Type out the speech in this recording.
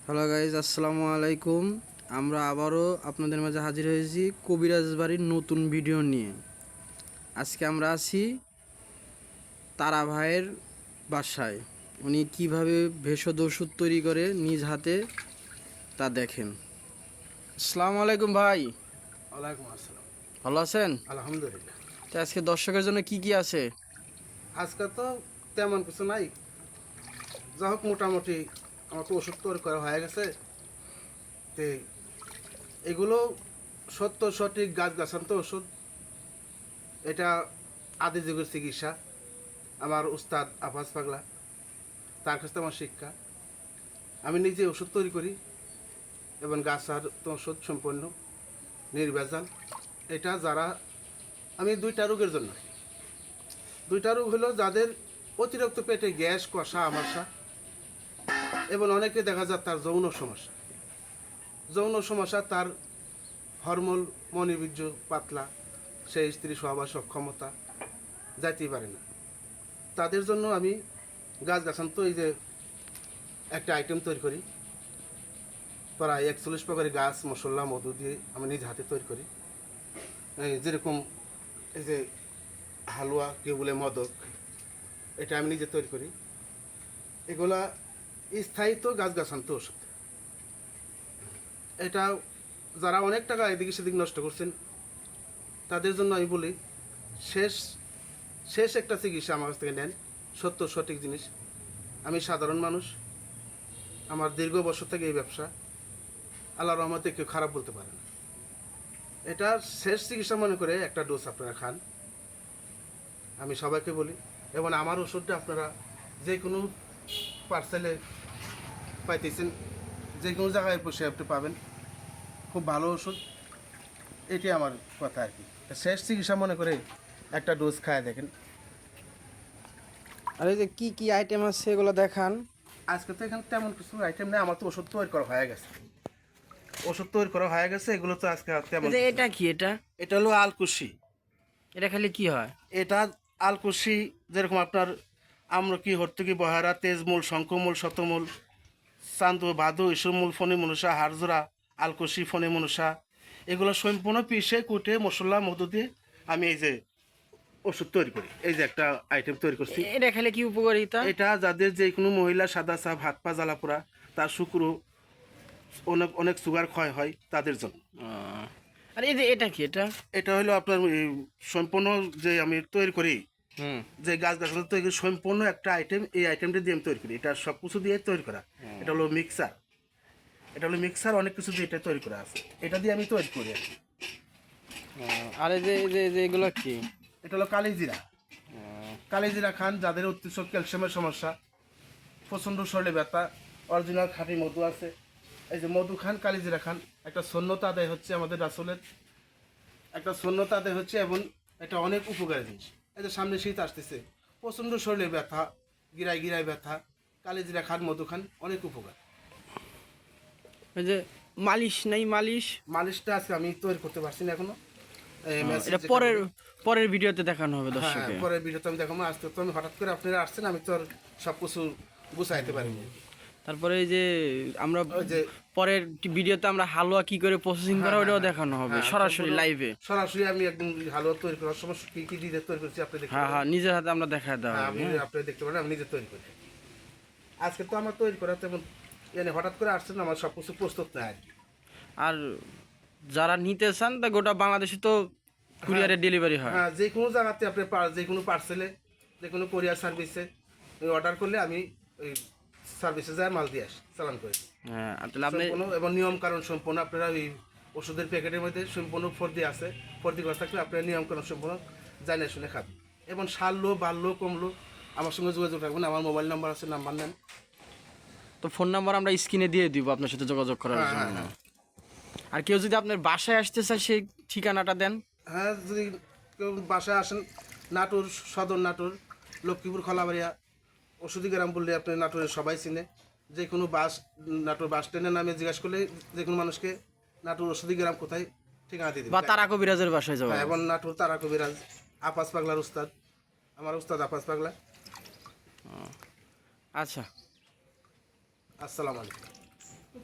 Hello guys, আসসালামু আলাইকুম। আমরা আবারও আপনাদের মাঝে হাজির হয়েছি কবিরাজ বাড়ির নতুন ভিডিও নিয়ে। আজকে আমরা আছি তারা ভাইয়ের বাসায়। উনি কিভাবে ভেষজ ওষুধ তৈরি করে নিজ হাতে তা দেখেন। আসসালামু আলাইকুম ভাই। ওয়ালাইকুম আসসালাম। ভালো আছেন? আলহামদুলিল্লাহ। তো আজকে দর্শকের জন্য কি কি আছে? আজকে তো তেমন কিছু নাই, যা হোক মোটামুটি আমার তো ওষুধ তৈরি করা হয়ে গেছে। তো এগুলো সত্য সঠিক গাছগাছান্ত ওষুধ। এটা আদি যুগের চিকিৎসা। আমার উস্তাদ আফাজ পাগলা, তার কাছ থেকে আমার শিক্ষা। আমি নিজে ওষুধ তৈরি করি এবং গাছার ওষুধ সম্পূর্ণ নির্ভেজাল। এটা যারা আমি দুইটা রোগের জন্য, দুইটা রোগ হলো যাদের অতিরিক্ত পেটে গ্যাস, কষা, আমাশা, এবং অনেকে দেখা যায় তার যৌন সমস্যা। যৌন সমস্যা তার হরমোন মনিবীর্য পাতলা, সেই স্ত্রী সহবাস সক্ষমতা যাইতেই পারে না। তাদের জন্য আমি গাছগাছান্ত এই যে একটা আইটেম তৈরি করি, প্রায় 41 প্রকারের গাছ, মশলা, মধু দিয়ে আমি নিজ হাতে তৈরি করি। এই যেরকম এই যে হালুয়া, কেউ বলে মদক, এটা আমি নিজে তৈরি করি। এগুলা স্থায়িত্ব গাছগাছান্ত ওষুধ। এটা যারা অনেক টাকা এদিকে সেদিক নষ্ট করছেন তাদের জন্য আমি বলি, শেষ শেষ একটা চিকিৎসা আমার কাছ থেকে নেন, সত্য সঠিক জিনিস। আমি সাধারণ মানুষ, আমার দীর্ঘ বছর থেকে এই ব্যবসা, আল্লাহর রহমতে কেউ খারাপ বলতে পারে না। এটা শেষ চিকিৎসা মনে করে একটা ডোজ আপনারা খান, আমি সবাইকে বলি। এবং আমার ওষুধটা আপনারা যে কোনো পার্সেলে পাইতেছেন, যে কোনো জায়গায় বসে আপনি পাবেন, খুব ভালো ওষুধ। এটি আমার কথা আর কি। শেষ চিকিৎসা মনে করে একটা ডোজ খায় দেখেন। আর এই যে কি কি আইটেম আছে এগুলো দেখান। আজকে তো এখানে তেমন কিছু আইটেম নেই, আমার তো ওষুধ তৈরি করা হয়ে গেছে। ওষুধ তৈরি করা হয়ে গেছে, এগুলো তো আজকে আর তেমন এই যে কিছু এটা না। কি? এটা এটা হলো আলকুশি। এটা খালি কি হয়? এটা আলকুশি যেরকম আপনার আমলকি, হর্তুকি, বহারা, তেজমূল, শঙ্খমূল, শতমূল, চান্দু, বাদু, ইসুমূল, ফণি মনুষা, হাড়জোড়া, আলকুশি, ফণি মনুষা, এগুলো সম্পূর্ণ পিষে কুটে মশলা মধু দিয়ে আমি এই যে ওষুধ তৈরি করি। এই যে একটা আইটেম তৈরি করছি। এটা খালি কি উপকারিতা? এটা যাদের যে কোনো মহিলা সাদা চাপ, হাত পা জ্বালা পোড়া, তার শুক্র, অনেক অনেক সুগার ক্ষয় হয় তাদের জন্য। আর এই যে এটা কি? এটা এটা হলো আপনার সম্পূর্ণ যে আমি তৈরি করি, হুম যে গাছ গাছালি তৈরি করি, সম্পূর্ণ একটা আইটেম। এই আইটেমটা দিয়ে আমি তৈরি করি, এটা সব কিছু দিয়ে তৈরি করা। এটা হলো মিক্সার। এটা হলো মিক্সার, অনেক কিছু দিয়ে এটা তৈরি করা আছে। এটা দিয়ে আমি তৈরি করি আর কি। আর এই যে এগুলো কি? এটা হলো কালিজিরা। কালিজিরা খান যাদের অতিরিক্ত ক্যালসিয়ামের সমস্যা, প্রচণ্ড শরীরে ব্যথা, অরিজিনাল খাঁটি মধু আছে। এই যে মধু খান, কালিজিরা খান। একটা সন্ন্যতা আদায় হচ্ছে আমাদের রাসূলের, একটা সন্ন্যতা আদায় হচ্ছে, এবং এটা অনেক উপকারী জিনিস। এই যে সামনে শীত আসতেছে, প্রচণ্ড শরীরে ব্যথা, গিরায় গিরায় ব্যথা, কালিজিরা খান, মধু খান, অনেক উপকার। ওই যে মালিশ নাই, মালিশ? মালিশটা আজকে আমি তৈরি করতে পারছি না এখনো। এটা পরের পরের ভিডিওতে দেখানো হবে হ্যাঁ, দর্শকে। পরের ভিডিওতে আমি দেখাবো। আজকে তো আমি হঠাৎ করে আপনারা আসছেন, আমি তো আর সব কিছু গুছাইতে পারিনি। তারপরে এই যে আমরা ওই যে পরের ভিডিওতে আমরা হালুয়া কি করে প্রসেসিং করা ওটাও দেখানো হবে হ্যাঁ, সরাসরি সম্পূর্ণ লাইভে। সরাসরি আমি একদম হালুয়া তৈরি করার সময় কি কি দিয়ে তৈরি করছি আপনি দেখতে হ্যাঁ পারেন। হ্যাঁ, নিজের হাতে আমরা দেখা দেওয়া হ্যাঁ, হবে। আমি আপনি দেখতে পারেন, আমি নিজে তৈরি করি। আজকে তো আমার তৈরি করা তেমন হঠাৎ করে আসছেন, আমার সব কিছু প্রস্তুত নেই আর কি। আর যারা নিতে চান তা গোটা বাংলাদেশে তো কুরিয়ারে ডেলিভারি হয়। হ্যাঁ, যে কোনো জায়গাতে আপনি যে কোনো পার্সেলে, যে কোনো কোরিয়ার সার্ভিসে অর্ডার করলে আমি ওই সার্ভিসে যায় মাল দিয়ে আসি, চালান করে। হ্যাঁ, আর তাহলে আপনি সম্পূর্ণ এবং নিয়ম কারণ সম্পূর্ণ। আপনারা ওই ওষুধের প্যাকেটের মধ্যে সম্পূর্ণ ফর্দি আছে, ফর্দি করা থাকলে আপনারা নিয়ম কারণ সম্পূর্ণ জানিয়ে শুনে খাবেন। এবং সারলো, বাড়লো, কমলো, আমার সঙ্গে যোগাযোগ রাখবেন। আমার মোবাইল নাম্বার আছে, নাম্বার নেন। তো ফোন নাম্বার আমরা স্ক্রিনে দিয়ে দিব আপনার সাথে যোগাযোগ করার হ্যাঁ, জন্য। হ্যাঁ, আর কেউ যদি আপনার বাসায় আসতে চায় সেই ঠিকানাটা দেন। হ্যাঁ, যদি কেউ বাসায় আসেন, নাটোর সদর, নাটোর লক্ষ্মীপুর খলাবাড়িয়া ওষুধি গ্রাম বললে আপনি নাটোরের সবাই চিনে। যে কোনো নাটোর বাস স্ট্যান্ডের নামে জিজ্ঞাসা করলে যে কোনো মানুষকে নাটোর ওষুধি গ্রাম কোথায় ঠিকানা দিয়ে বা দেবে। তারা কবিরাজের বাসায় যাবো। হ্যাঁ, এবং নাটোর তারা কবিরাজ আপাস পাগলার উস্তাদ, আমার উস্তাদ আপাস পাগলা। আচ্ছা। আসসালামু আলাইকুম।